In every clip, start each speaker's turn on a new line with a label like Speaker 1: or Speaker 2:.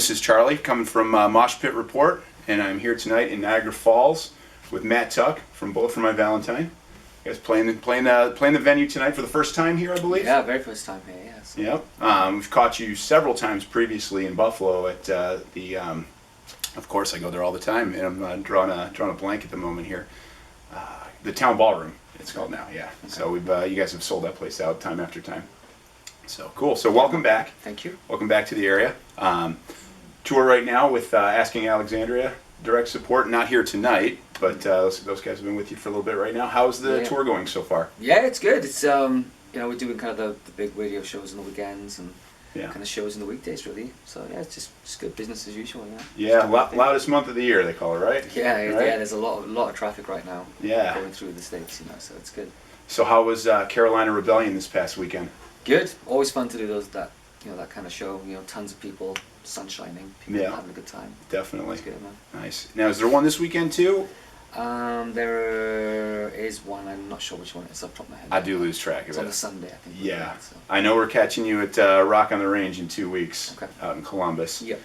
Speaker 1: This is Charlie coming from Mosh Pit Report, and I'm here tonight in Niagara Falls with Matt Tuck from both for my Valentine. You guys playing the venue tonight for the first time here, I believe.
Speaker 2: Yeah, very first time here. Yes.
Speaker 1: Yep. We've caught you several times previously in Buffalo at the. Of course, I go there all the time, and I'm drawing a blank at the moment here. The Town Ballroom, it's called now. Yeah. Okay. So you guys have sold that place out time after time. So cool. So welcome back.
Speaker 2: Thank you.
Speaker 1: Welcome back to the area. Tour right now with Asking Alexandria direct support. Not here tonight, but those guys have been with you for a little bit right now. How's the tour going so far?
Speaker 2: Yeah, it's good. It's we're doing kind of the big radio shows on the weekends and kind of shows in the weekdays really. So yeah, it's just good business as usual. Yeah.
Speaker 1: Yeah, loudest month of the year they call it, right?
Speaker 2: Yeah,
Speaker 1: right?
Speaker 2: Yeah. There's a lot of traffic right now.
Speaker 1: Yeah.
Speaker 2: Going through the States, so it's good.
Speaker 1: So how was Carolina Rebellion this past weekend?
Speaker 2: Good. Always fun to do that kind of show. Tons of people, sun shining, people having a good time.
Speaker 1: Definitely.
Speaker 2: It's good, man.
Speaker 1: Nice. Now, is there one this weekend too?
Speaker 2: There is one. I'm not sure which one it's off the top of my head.
Speaker 1: I do lose track of it.
Speaker 2: It's on the Sunday, I think.
Speaker 1: Yeah.
Speaker 2: So.
Speaker 1: I know we're catching you at Rock on the Range in 2 weeks out in Columbus.
Speaker 2: Yep.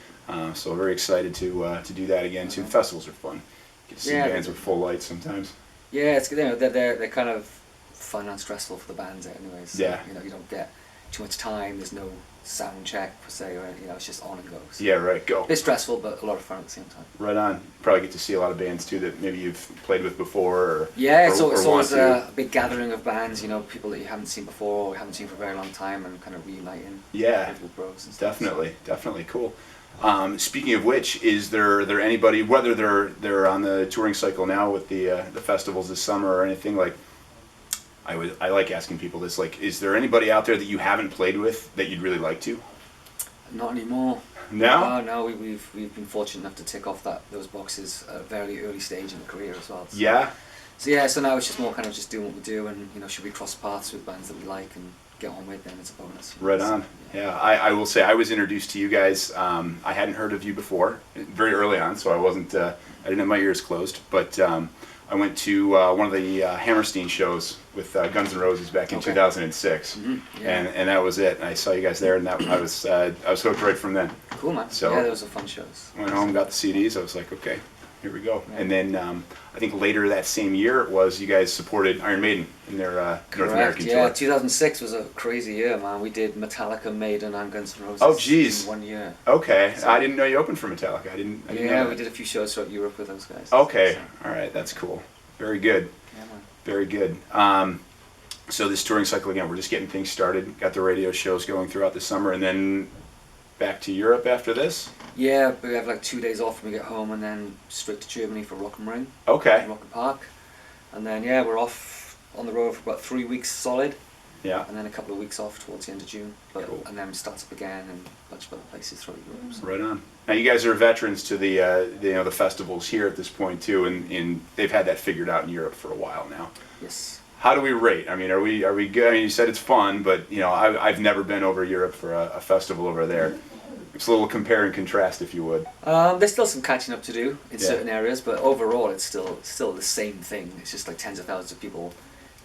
Speaker 1: So very excited to do that again too. Festivals are fun. Get to see bands with full lights sometimes.
Speaker 2: Yeah, it's good. They're kind of fun and stressful for the bands anyways. So,
Speaker 1: yeah.
Speaker 2: You don't get too much time. There's no sound check per se, or it's just on and go. So
Speaker 1: yeah, right. Go.
Speaker 2: A bit stressful, but a lot of fun at the same time.
Speaker 1: Right on. Probably get to see a lot of bands too that maybe you've played with before. Or,
Speaker 2: it's always a big gathering of bands. People that you haven't seen before or haven't seen for a very long time, and kind of reuniting.
Speaker 1: Yeah.
Speaker 2: With bros and stuff.
Speaker 1: Definitely cool. Speaking of which, is there anybody, whether they're on the touring cycle now with the festivals this summer or anything like? I like asking people this. Like, is there anybody out there that you haven't played with that you'd really like to?
Speaker 2: Not anymore.
Speaker 1: No.
Speaker 2: No. We've been fortunate enough to tick off those boxes at a very early stage in the career as well. So.
Speaker 1: Yeah.
Speaker 2: So now it's just more kind of just doing what we do, and should we cross paths with bands that we like and get on with, then it's a bonus.
Speaker 1: Right on. Yeah. I will say I was introduced to you guys. I hadn't heard of you before, very early on, so I wasn't. I didn't have my ears closed, but. I went to one of the Hammerstein shows with Guns N' Roses back in 2006, and that was it. And I saw you guys there, and I was hooked right from then.
Speaker 2: Cool, man.
Speaker 1: So
Speaker 2: yeah, those were fun shows.
Speaker 1: Went home, got the CDs. I was like, okay, here we go. Yeah. And then I think later that same year it was you guys supported Iron Maiden in their North American tour.
Speaker 2: Yeah, 2006 was a crazy year, man. We did Metallica, Maiden, and Guns N' Roses.
Speaker 1: Oh, geez.
Speaker 2: In 1 year.
Speaker 1: Okay, so, I didn't know you opened for Metallica. I didn't know that.
Speaker 2: We did a few shows throughout Europe with those guys.
Speaker 1: Okay, so. All right, that's cool. Very good.
Speaker 2: Yeah, man.
Speaker 1: Very good. So this touring cycle again, we're just getting things started. Got the radio shows going throughout the summer, and then back to Europe after this.
Speaker 2: Yeah, we have like 2 days off when we get home, and then straight to Germany for Rock am Ring.
Speaker 1: Okay.
Speaker 2: Rock am Park, and then we're off on the road for about 3 weeks solid.
Speaker 1: Yeah.
Speaker 2: And then a couple of weeks off towards the end of June.
Speaker 1: Cool.
Speaker 2: And then we start up again and a bunch of other places throughout Europe. So.
Speaker 1: Right on. Now you guys are veterans to the festivals here at this point too, and they've had that figured out in Europe for a while now.
Speaker 2: Yes.
Speaker 1: How do we rate? I mean, are we good? I mean, you said it's fun, but I've never been over Europe for a festival over there. It's a little compare and contrast, if you would.
Speaker 2: There's still some catching up to do in certain areas, but overall it's still the same thing. It's just like tens of thousands of people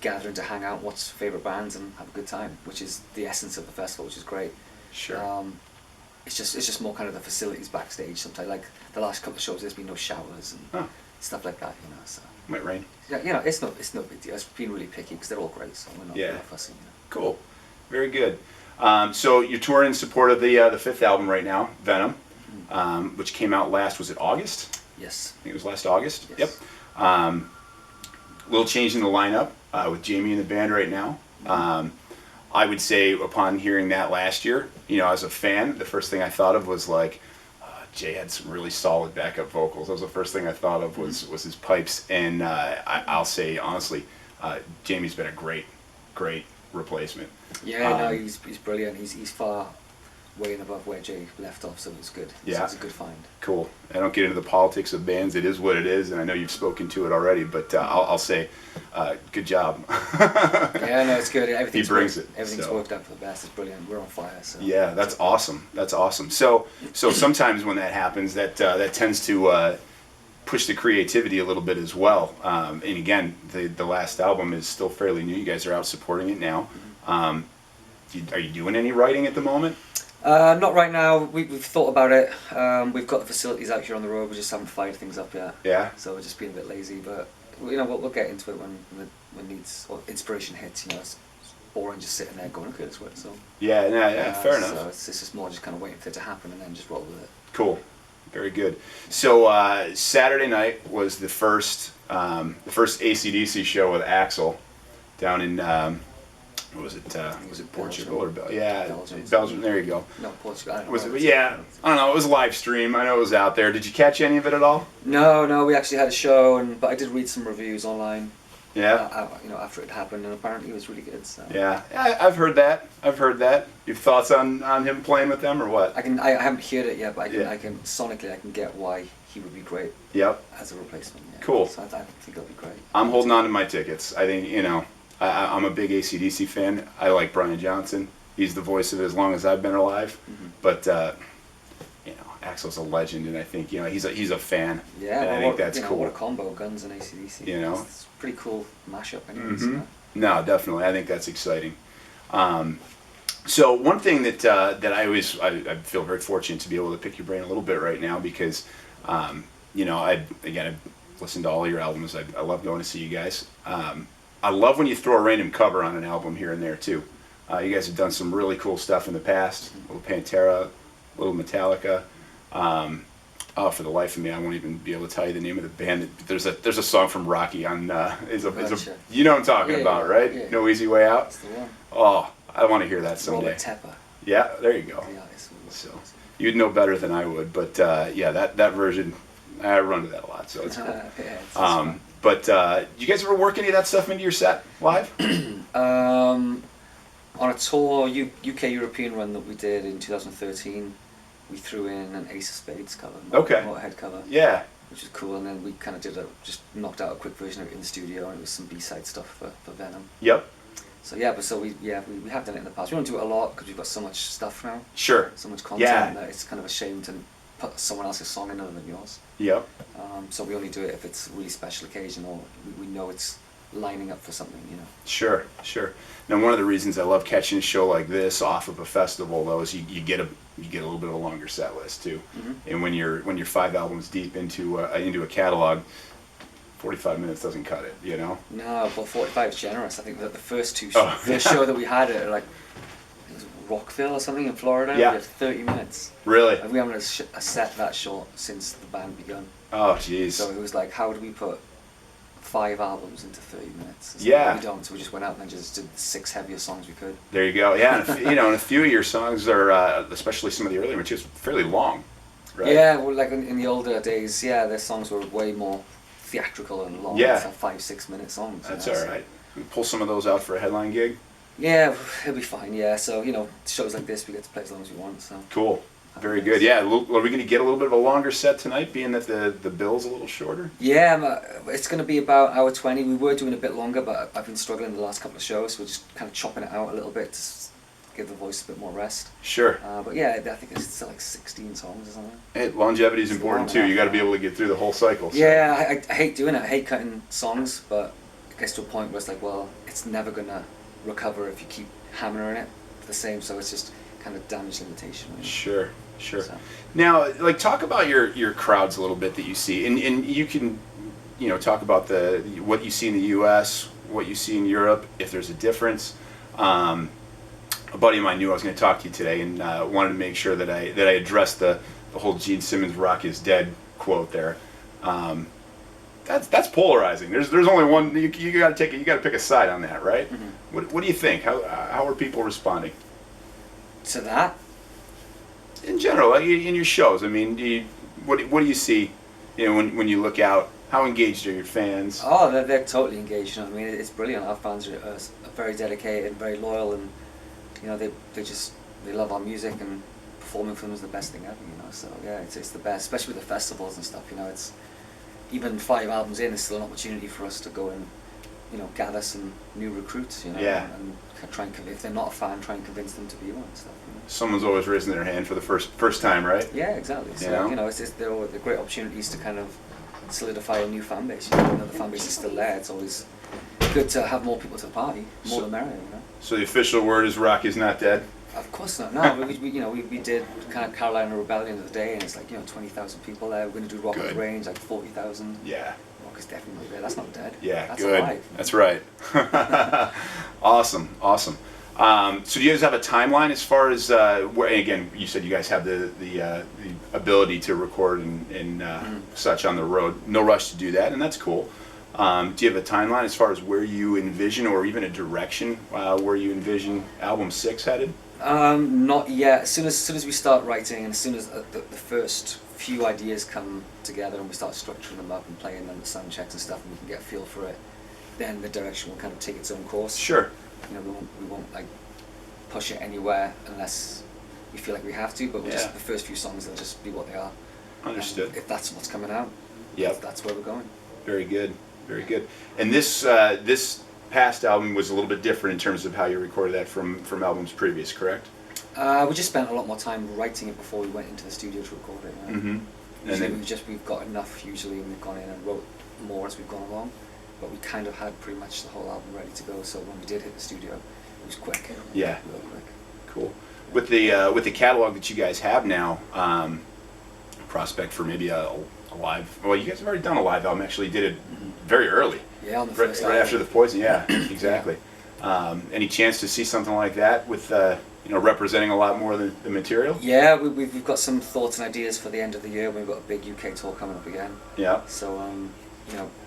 Speaker 2: gathering to hang out, watch favorite bands, and have a good time, which is the essence of the festival, which is great.
Speaker 1: Sure.
Speaker 2: It's just more kind of the facilities backstage. Sometimes, like the last couple of shows, there's been no showers and stuff like that. So
Speaker 1: might rain.
Speaker 2: Yeah, it's no big deal. It's been really picky because they're all great, so we're not really fussy.
Speaker 1: Cool. Very good. So you're touring in support of the fifth album right now, Venom, which came out last. Was it August?
Speaker 2: Yes.
Speaker 1: I think it was last August.
Speaker 2: Yes.
Speaker 1: Yep. Little change in the lineup with Jamie in the band right now. I would say upon hearing that last year, as a fan, the first thing I thought of was like, Jay had some really solid backup vocals. That was the first thing I thought of was his pipes. And I'll say honestly, Jamie's been a great replacement.
Speaker 2: Yeah, no, he's brilliant. He's far way and above where Jay left off, so it's good.
Speaker 1: Yeah.
Speaker 2: So it's a good find.
Speaker 1: Cool. I don't get into the politics of bands. It is what it is, and I know you've spoken to it already, but I'll say good job.
Speaker 2: Yeah, no, it's good.
Speaker 1: He brings it.
Speaker 2: Everything's worked out for the best. It's brilliant. We're on fire. So.
Speaker 1: Yeah, that's awesome. That's awesome. So sometimes when that happens, that tends to push the creativity a little bit as well. And again, the last album is still fairly new. You guys are out supporting it now. Are you doing any writing at the moment?
Speaker 2: Not right now. We've thought about it. We've got the facilities out here on the road. We just haven't fired things up yet.
Speaker 1: Yeah.
Speaker 2: So we're just being a bit lazy. But we'll get into it when needs or inspiration hits. It's boring just sitting there going, okay, let's work. So
Speaker 1: Yeah, fair enough.
Speaker 2: So it's just more just kind of waiting for it to happen and then just roll with it.
Speaker 1: Cool. Very good. So Saturday night was the first AC/DC show with Axl down in what was it? Was it Portugal or Belgium? There you go.
Speaker 2: No, Portugal. I don't know.
Speaker 1: Was it? Yeah, I don't know. It was a live stream. I know it was out there. Did you catch any of it at all?
Speaker 2: No. We actually had a show, but I did read some reviews online.
Speaker 1: Yeah.
Speaker 2: After it happened, and apparently it was really good. So.
Speaker 1: Yeah, I've heard that. Your thoughts on him playing with them or what?
Speaker 2: I haven't heard it yet, but I can sonically I can get why he would be great.
Speaker 1: Yep.
Speaker 2: As a replacement. Yeah.
Speaker 1: Cool.
Speaker 2: So I think it'll be great.
Speaker 1: I'm holding on to my tickets. I think I'm a big AC/DC fan. I like Brian Johnson. He's the voice of it as long as I've been alive. Mm-hmm. But Axl's a legend, and I think he's a fan.
Speaker 2: Yeah,
Speaker 1: and I think that's cool.
Speaker 2: What a combo, Guns and AC/DC. It's a pretty cool mashup, anyways.
Speaker 1: Mm-hmm. No, definitely. I think that's exciting. So one thing that I feel very fortunate to be able to pick your brain a little bit right now because I've listened to all your albums. I love going to see you guys. I love when you throw a random cover on an album here and there too. You guys have done some really cool stuff in the past. A little Pantera, a little Metallica. For the life of me, I won't even be able to tell you the name of the band. There's a song from Rocky on. You know what I'm talking about, right?
Speaker 2: Yeah.
Speaker 1: No Easy Way Out.
Speaker 2: That's the one.
Speaker 1: Oh, I want to hear that someday.
Speaker 2: Robert Tepper.
Speaker 1: Yeah, there you go. So you'd know better than I would, but that version, I run to that a lot, so it's cool. But you guys ever work any of that stuff into your set live?
Speaker 2: On a tour, UK European run that we did in 2013, we threw in an Ace of Spades cover, Motorhead cover.
Speaker 1: Yeah.
Speaker 2: Which is cool, and then we kind of just knocked out a quick version of it in the studio, and it was some B-side stuff for Venom.
Speaker 1: Yep.
Speaker 2: So we have done it in the past. We don't do it a lot because we've got so much stuff now.
Speaker 1: Sure.
Speaker 2: So much content that it's kind of a shame to put someone else's song in other than yours.
Speaker 1: Yep.
Speaker 2: So we only do it if it's a really special occasion or we know it's lining up for something,
Speaker 1: Sure. Now, one of the reasons I love catching a show like this off of a festival, though, is you get a little bit of a longer set list too. Mm-hmm. And when you're 5 albums deep into a catalog, 45 minutes doesn't cut it,
Speaker 2: No, but 45 is generous. I think that the first two
Speaker 1: show
Speaker 2: that we had it was Rockville or something in Florida.
Speaker 1: Yeah.
Speaker 2: We had 30 minutes.
Speaker 1: Really?
Speaker 2: And we haven't had a set that short since the band begun.
Speaker 1: Oh, jeez.
Speaker 2: So it was like, how do we put 5 albums into 30 minutes? We don't, so we just went out and just did the 6 heaviest songs we could.
Speaker 1: There you go. Yeah, and a few of your songs are, especially some of the earlier materials, fairly long, right?
Speaker 2: Yeah, well, like in the older days, their songs were way more theatrical and long.
Speaker 1: Yeah.
Speaker 2: It's like 5-6 minute songs.
Speaker 1: That's all right. We pull some of those out for a headline gig.
Speaker 2: Yeah, it'll be fine. Yeah, so shows like this we get to play as long as we want. So
Speaker 1: cool. Very good. Yeah, are we going to get a little bit of a longer set tonight, being that the bill's a little shorter?
Speaker 2: Yeah, it's going to be about hour 20. We were doing a bit longer, but I've been struggling the last couple of shows, so we're just kind of chopping it out a little bit to give the voice a bit more rest.
Speaker 1: Sure.
Speaker 2: But yeah, I think it's still like 16 songs or something.
Speaker 1: Hey, longevity is important too. You got to be able to get through the whole cycle. So.
Speaker 2: Yeah, I hate doing it. I hate cutting songs, but it gets to a point where it's like, well, it's never going to recover if you keep hammering it the same, so it's just kind of damage limitation. Really.
Speaker 1: Sure. So. Now, talk about your crowds a little bit that you see, and you can, talk about what you see in the U.S., what you see in Europe, if there's a difference. A buddy of mine knew I was going to talk to you today, and wanted to make sure that I addressed the whole Gene Simmons "Rock is Dead" quote there. That's polarizing. There's only one. You got to pick a side on that, right? Mm-hmm. What do you think? How are people responding
Speaker 2: to that?
Speaker 1: In general, in your shows, I mean, what do you see? When you look out, how engaged are your fans?
Speaker 2: Oh, they're totally engaged. I mean, it's brilliant. Our fans are very dedicated, very loyal, and they love our music, and performing for them is the best thing ever. So yeah, it's the best, especially with the festivals and stuff. It's even 5 albums in, it's still an opportunity for us to go and gather some new recruits.
Speaker 1: Yeah.
Speaker 2: And try and if they're not a fan, try and convince them to be one and stuff.
Speaker 1: Someone's always raising their hand for the first time, right?
Speaker 2: Yeah, exactly. So they're great opportunities to kind of solidify a new fan base. The fan base is still there. It's always good to have more people to the party, more the merrier.
Speaker 1: So the official word is "Rock is not dead."
Speaker 2: Of course not. No, we did kind of Carolina Rebellion of the day, and it's like 20,000 people there. We're going to do Rock at the
Speaker 1: Good.
Speaker 2: Range, like 40,000.
Speaker 1: Yeah.
Speaker 2: Rock is definitely there. That's not dead.
Speaker 1: Yeah,
Speaker 2: That's
Speaker 1: good.
Speaker 2: alive.
Speaker 1: That's right. Awesome. So do you guys have a timeline as far as where? Again, you said you guys have the ability to record and such on the road. No rush to do that, and that's cool. Do you have a timeline as far as where you envision, or even a direction where you envision album 6 headed?
Speaker 2: Not yet. As soon as we start writing, and as soon as the first few ideas come together, and we start structuring them up and playing them, the sound checks and stuff, and we can get a feel for it, then the direction will kind of take its own course.
Speaker 1: Sure.
Speaker 2: We won't like push it anywhere unless we feel like we have to. But just the first few songs, they'll just be what they are.
Speaker 1: Understood.
Speaker 2: And if that's what's coming out, that's where we're going.
Speaker 1: Very good. Very good. And this past album was a little bit different in terms of how you recorded that from albums previous, correct?
Speaker 2: We just spent a lot more time writing it before we went into the studio to record it.
Speaker 1: Mm-hmm. And
Speaker 2: Usually
Speaker 1: then
Speaker 2: we've got enough usually, and we've gone in and wrote more as we've gone along. But we kind of had pretty much the whole album ready to go. So when we did hit the studio, it was quick.
Speaker 1: Yeah.
Speaker 2: Real quick.
Speaker 1: Cool. With the catalog that you guys have now, prospect for maybe a live. Well, you guys have already done a live album. Actually, did it very early.
Speaker 2: Yeah, on the
Speaker 1: right,
Speaker 2: first
Speaker 1: right
Speaker 2: album.
Speaker 1: after the Poison. Yeah, exactly. Any chance to see something like that with representing a lot more than the material?
Speaker 2: Yeah, we've got some thoughts and ideas for the end of the year. We've got a big UK tour coming up again.
Speaker 1: Yeah.
Speaker 2: So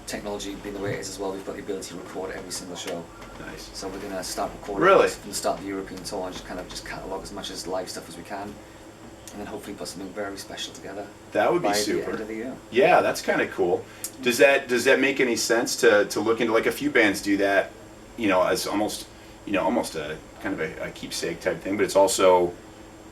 Speaker 2: technology being the way it is as well, we've got the ability to record every single show.
Speaker 1: Nice.
Speaker 2: So we're gonna start recording
Speaker 1: Really?
Speaker 2: from the start of the European tour and just catalog as much as live stuff as we can, and then hopefully put something very special together.
Speaker 1: That would be
Speaker 2: by
Speaker 1: super.
Speaker 2: the end of the year.
Speaker 1: Yeah, that's kind of cool. Does that make any sense to look into, like a few bands do that, as almost a kind of a keepsake type thing, but it's also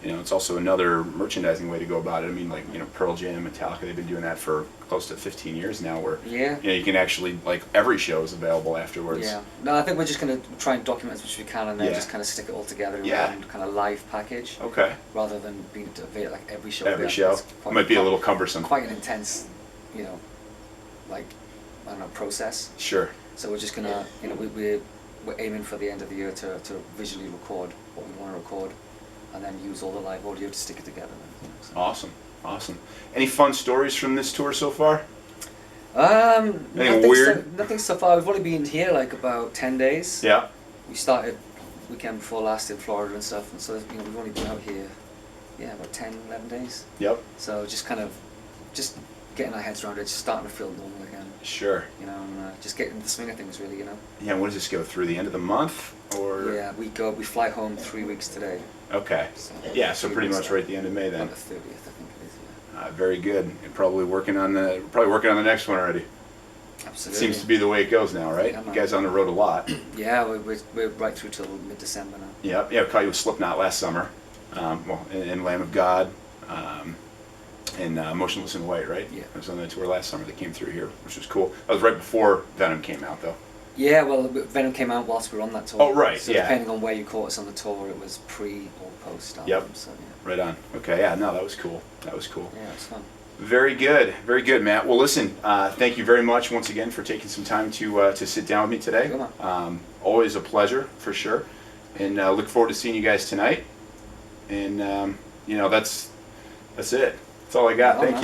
Speaker 1: another merchandising way to go about it. I mean, like, Pearl Jam, Metallica, they've been doing that for close to 15 years now, where you can actually, like, every show is available afterwards.
Speaker 2: Yeah. No, I think we're just gonna try and document as much as we can, and then
Speaker 1: Yeah.
Speaker 2: just kind of stick it all together in
Speaker 1: Yeah.
Speaker 2: one kind of live package,
Speaker 1: Okay.
Speaker 2: rather than being available like every show.
Speaker 1: Every
Speaker 2: It's
Speaker 1: show
Speaker 2: quite-
Speaker 1: might be a little cumbersome.
Speaker 2: quite an intense, like, I don't know, process.
Speaker 1: Sure.
Speaker 2: So we're just gonna, we're aiming for the end of the year to visually record what we want to record, and then use all the live audio to stick it together. So.
Speaker 1: Awesome. Any fun stories from this tour so far?
Speaker 2: Nothing
Speaker 1: weird?
Speaker 2: nothing so far. We've only been here like about 10 days.
Speaker 1: Yeah.
Speaker 2: We started weekend before last in Florida and stuff, and so we've only been out here, about 10, 11 days.
Speaker 1: Yep.
Speaker 2: So just kind of just getting our heads around it, just starting to feel normal again.
Speaker 1: Sure.
Speaker 2: And just getting into the swing of things, really.
Speaker 1: Yeah. What does this go through the end of the month, or?
Speaker 2: Yeah, we fly home 3 weeks today.
Speaker 1: Okay.
Speaker 2: So
Speaker 1: Yeah. So
Speaker 2: 3
Speaker 1: pretty
Speaker 2: weeks
Speaker 1: much
Speaker 2: out.
Speaker 1: right at the end of May then.
Speaker 2: On the 30th, I think it is. Yeah.
Speaker 1: Very good. And probably working on the next one already.
Speaker 2: Absolutely.
Speaker 1: Seems to be the way it goes now, right?
Speaker 2: Yeah,
Speaker 1: You guys on the road a lot.
Speaker 2: Yeah, we're right through till mid-December now.
Speaker 1: Yeah. Caught you with Slipknot last summer. And Lamb of God, and Motionless in White, right?
Speaker 2: Yeah.
Speaker 1: I was on the tour last summer. They came through here, which was cool. That was right before Venom came out, though.
Speaker 2: Yeah, well, Venom came out whilst we were on that tour.
Speaker 1: Oh, right,
Speaker 2: So
Speaker 1: yeah.
Speaker 2: depending on where you caught us on the tour, it was pre or post album.
Speaker 1: Yep.
Speaker 2: So
Speaker 1: Right on. Okay. Yeah. No, that was cool.
Speaker 2: yeah, it was fun.
Speaker 1: Very good, Matt. Well, listen. Thank you very much once again for taking some time to sit down with me today.
Speaker 2: Good man.
Speaker 1: Always a pleasure for sure, and look forward to seeing you guys tonight. And that's it. That's all I got.
Speaker 2: Oh,
Speaker 1: Thank
Speaker 2: man.
Speaker 1: you.